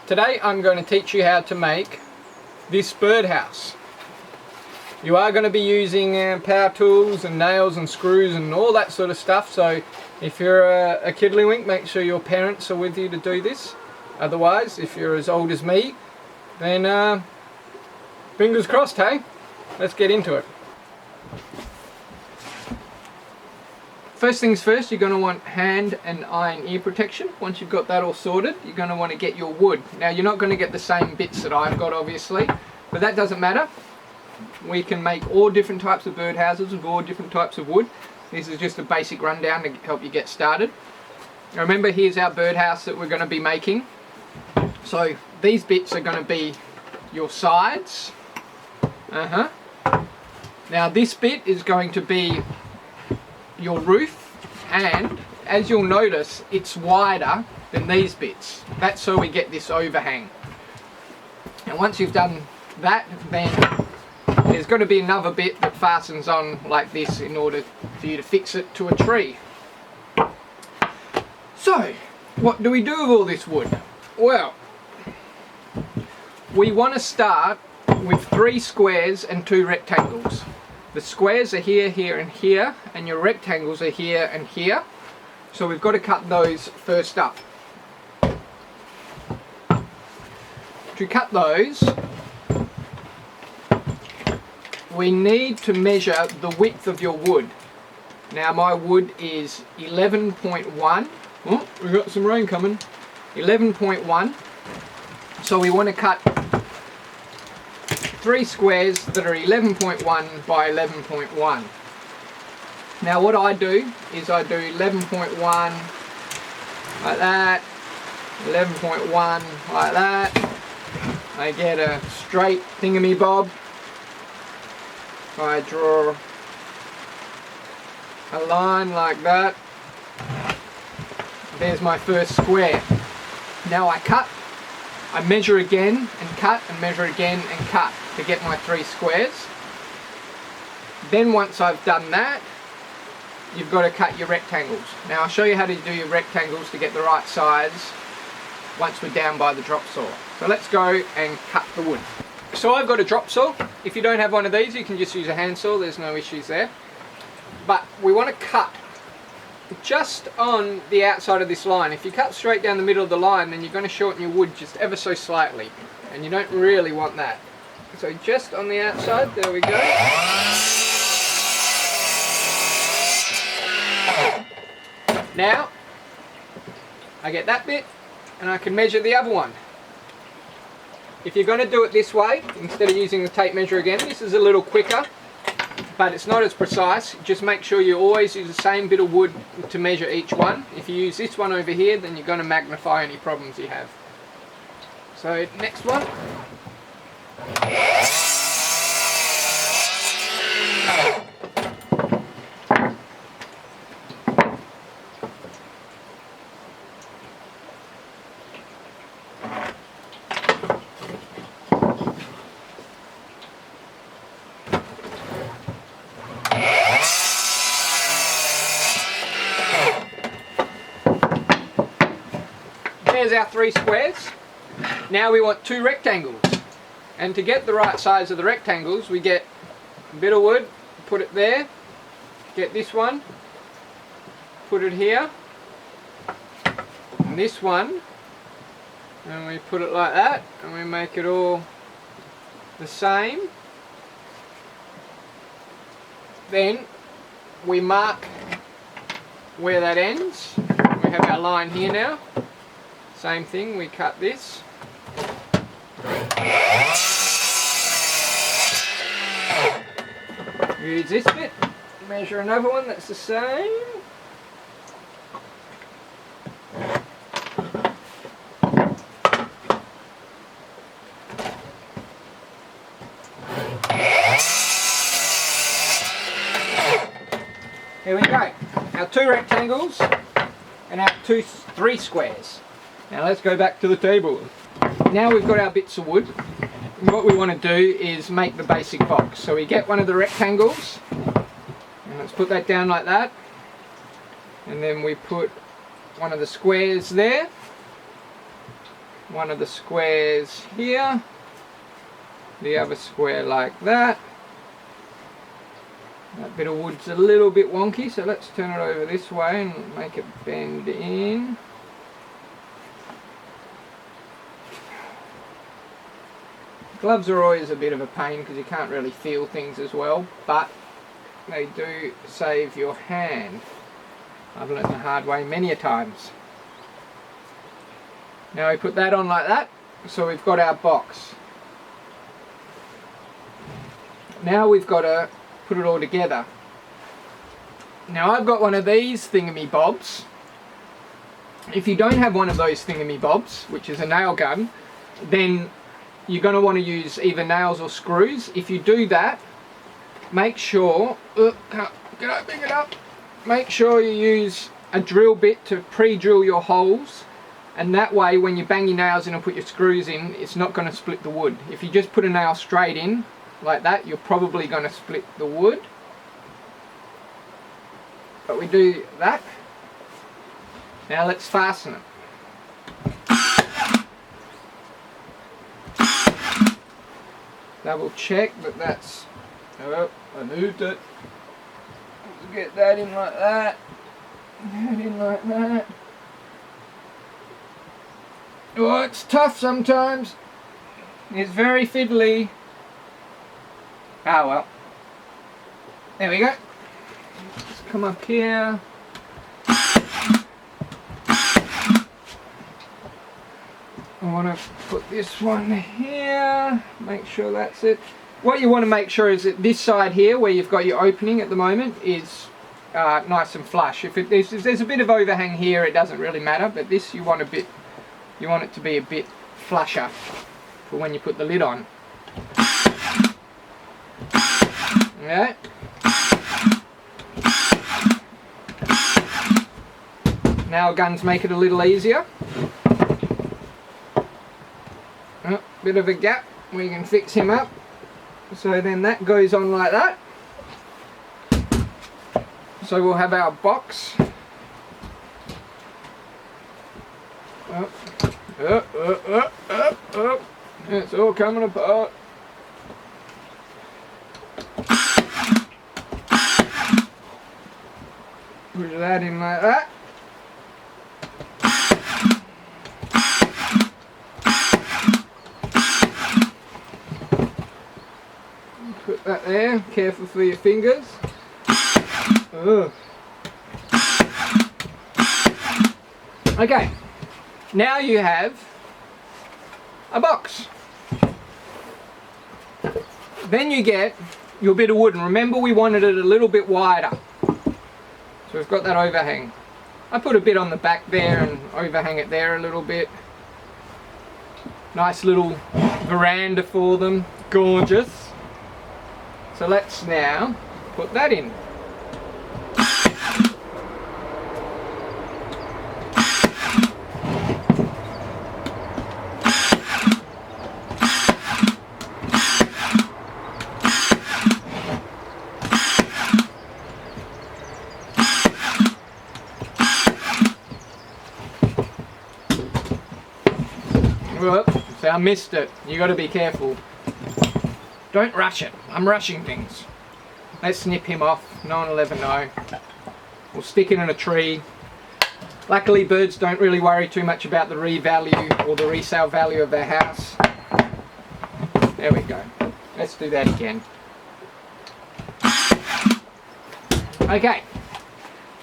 Today I'm going to teach you how to make this birdhouse. You are going to be using power tools and nails and screws and all that sort of stuff, so if you're a kiddlywink, make sure your parents are with you to do this. Otherwise, if you're as old as me, then fingers crossed, hey? Let's get into it. First things first, you're going to want hand and iron ear protection. Once you've got that all sorted, you're going to want to get your wood. Now you're not going to get the same bits that I've got, obviously, but that doesn't matter. We can make all different types of birdhouses with all different types of wood. This is just a basic rundown to help you get started. Now remember, here's our birdhouse that we're going to be making. So these bits are going to be your sides. Now this bit is going to be your roof, and as you'll notice, it's wider than these bits. That's so we get this overhang. And once you've done that, then there's going to be another bit that fastens on like this in order for you to fix it to a tree. So what do we do with all this wood? Well, we want to start with 3 squares and 2 rectangles. The squares are here, here and here, and your rectangles are here and here. So we've got to cut those first up. To cut those, we need to measure the width of your wood. Now my wood is 11.1. Oh, we've got some rain coming. 11.1. So we want to cut 3 squares that are 11.1 by 11.1. Now what I do is I do 11.1 like that, 11.1 like that. I get a straight thingamy-bob. I draw a line like that. There's my first square. Now I cut, I measure again and cut, and measure again and cut to get my 3 squares. Then once I've done that, you've got to cut your rectangles. Now I'll show you how to do your rectangles to get the right size once we're down by the drop saw. So let's go and cut the wood. So I've got a drop saw. If you don't have one of these, you can just use a handsaw, there's no issues there. But we want to cut just on the outside of this line. If you cut straight down the middle of the line, then you're going to shorten your wood just ever so slightly, and you don't really want that. So just on the outside, there we go. Now I get that bit and I can measure the other one. If you're going to do it this way, instead of using the tape measure again, this is a little quicker, but it's not as precise. Just make sure you always use the same bit of wood to measure each one. If you use this one over here, then you're going to magnify any problems you have. So next one. There's our 3 squares. Now we want 2 rectangles, and to get the right size of the rectangles, we get a bit of wood, put it there, get this one, put it here, and this one, and we put it like that, and we make it all the same. Then we mark where that ends. We have our line here now. Same thing, we cut this. Use this bit, measure another one that's the same. Here we go, our 2 rectangles and our 3 squares. Now let's go back to the table. Now we've got our bits of wood. What we want to do is make the basic box. So we get one of the rectangles, and let's put that down like that, and then we put one of the squares there, one of the squares here, the other square like that. That bit of wood's a little bit wonky, so let's turn it over this way and make it bend in. Gloves are always a bit of a pain because you can't really feel things as well, but they do save your hand. I've learned the hard way many a times. Now we put that on like that, so we've got our box. Now we've got to put it all together. Now I've got one of these thingamybobs. If you don't have one of those thingamybobs, which is a nail gun, then you're going to want to use either nails or screws. If you do that, make sure, pick it up. Make sure you use a drill bit to pre-drill your holes, and that way when you bang your nails in and put your screws in, it's not going to split the wood. If you just put a nail straight in like that, you're probably going to split the wood. But we do that. Now let's fasten it. Double check that that's, oh, I moved it. Let's get that in like that. That in like that. Oh, it's tough sometimes. It's very fiddly. Ah well. There we go. Let's come up here. I want to put this one here, make sure that's it. What you want to make sure is that this side here, where you've got your opening at the moment, is nice and flush. If there's a bit of overhang here, it doesn't really matter, but this you want it to be a bit flusher for when you put the lid on. Yeah. Nail guns make it a little easier. Bit of a gap, we can fix him up. So then that goes on like that. So we'll have our box. Up. It's all coming apart. Push that in like that. Put that there, careful for your fingers. Ugh. Okay, now you have a box. Then you get your bit of wood, and remember we wanted it a little bit wider. So we've got that overhang. I put a bit on the back there and overhang it there a little bit. Nice little veranda for them, gorgeous. So let's now put that in. Whoop, so I missed it. You got to be careful. Don't rush it. I'm rushing things. Let's snip him off. No one will ever know. We'll stick it in a tree. Luckily birds don't really worry too much about the revalue or the resale value of their house. There we go. Let's do that again. Okay.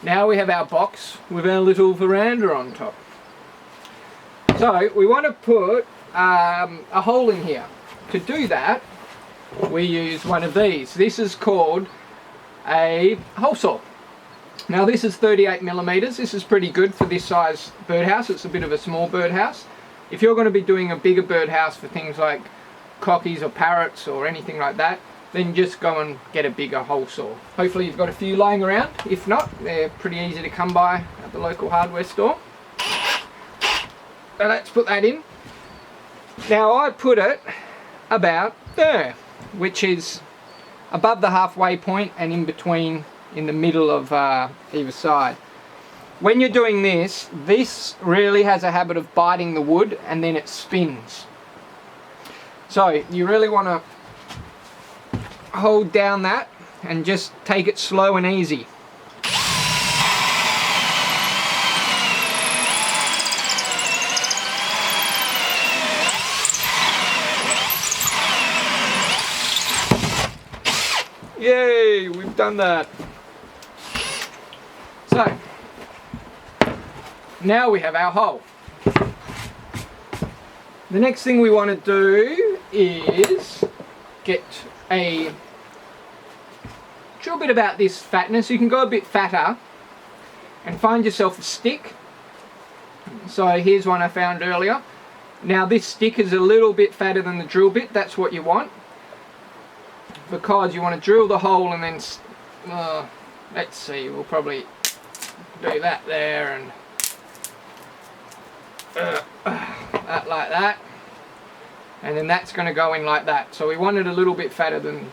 Now we have our box with our little veranda on top. So we want to put a hole in here. To do that, we use one of these. This is called a hole saw. Now this is 38mm. This is pretty good for this size birdhouse. It's a bit of a small birdhouse. If you're going to be doing a bigger birdhouse for things like cockies or parrots or anything like that, then just go and get a bigger hole saw. Hopefully you've got a few lying around. If not, they're pretty easy to come by at the local hardware store. So let's put that in. Now I put it about there, which is above the halfway point and in between, in the middle of either side. when you're doing this, this really has a habit of biting the wood and then it spins. So you really want to hold down that and just take it slow and easy. Yay, we've done that. So, now we have our hole. The next thing we want to do is get a drill bit about this fatness. You can go a bit fatter and find yourself a stick. So here's one I found earlier. Now this stick is a little bit fatter than the drill bit. That's what you want, because you want to drill the hole and then let's see, we'll probably do that there and that like that, and then that's going to go in like that. So we want it a little bit fatter than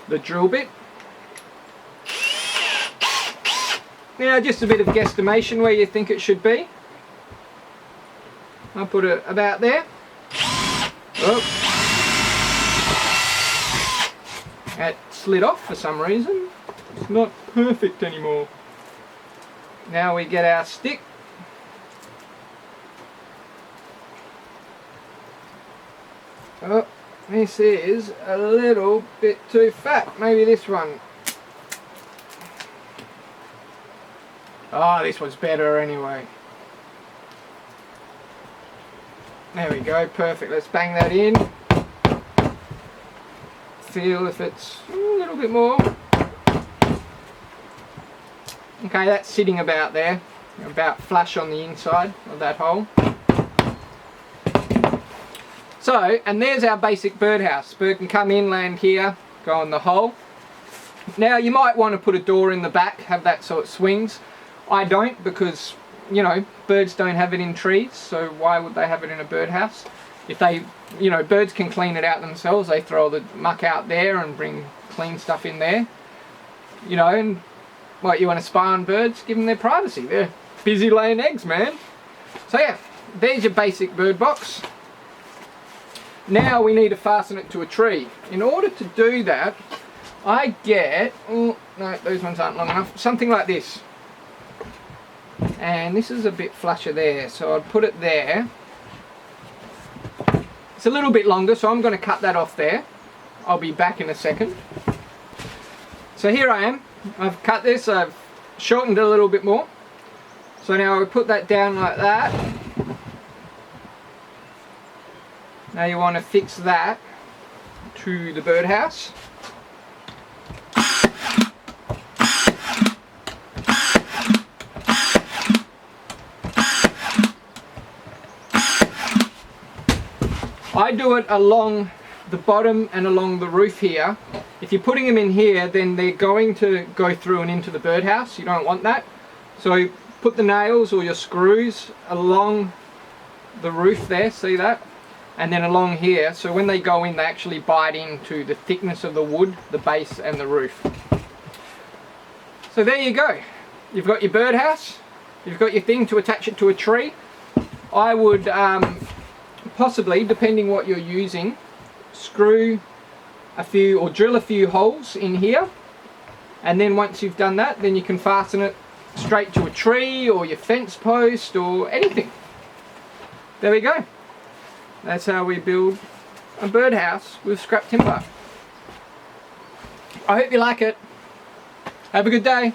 the drill bit. Now just a bit of guesstimation where you think it should be. I'll put it about there. Oh. That slid off for some reason. It's not perfect anymore. Now we get our stick. Oh, this is a little bit too fat. Maybe this one. Oh, this one's better anyway. There we go, perfect. Let's bang that in. Feel if it's a little bit more. Okay, that's sitting about there, about flush on the inside of that hole. So, and there's our basic birdhouse. Bird can come in, land here, go in the hole. Now you might want to put a door in the back, have that so it swings. I don't, because, you know, birds don't have it in trees, so why would they have it in a birdhouse? If they, you know, birds can clean it out themselves. They throw the muck out there and bring clean stuff in there. You know, and what, you want to spy on birds? Give them their privacy. They're busy laying eggs, man. So yeah, there's your basic bird box. Now we need to fasten it to a tree. In order to do that, I get, oh no, those ones aren't long enough, something like this. And this is a bit flusher there, so I'd put it there. It's a little bit longer, so I'm going to cut that off there. I'll be back in a second. So here I am. I've cut this, I've shortened it a little bit more. So now I put that down like that. Now you want to fix that to the birdhouse. I do it along the bottom and along the roof here. If you're putting them in here, then they're going to go through and into the birdhouse. You don't want that. So put the nails or your screws along the roof there, see that? And then along here, so when they go in, they actually bite into the thickness of the wood, the base and the roof. So there you go. You've got your birdhouse. You've got your thing to attach it to a tree. I would possibly, depending what you're using, screw a few or drill a few holes in here, and then once you've done that, then you can fasten it straight to a tree or your fence post or anything. There we go. That's how we build a birdhouse with scrap timber. I hope you like it. Have a good day.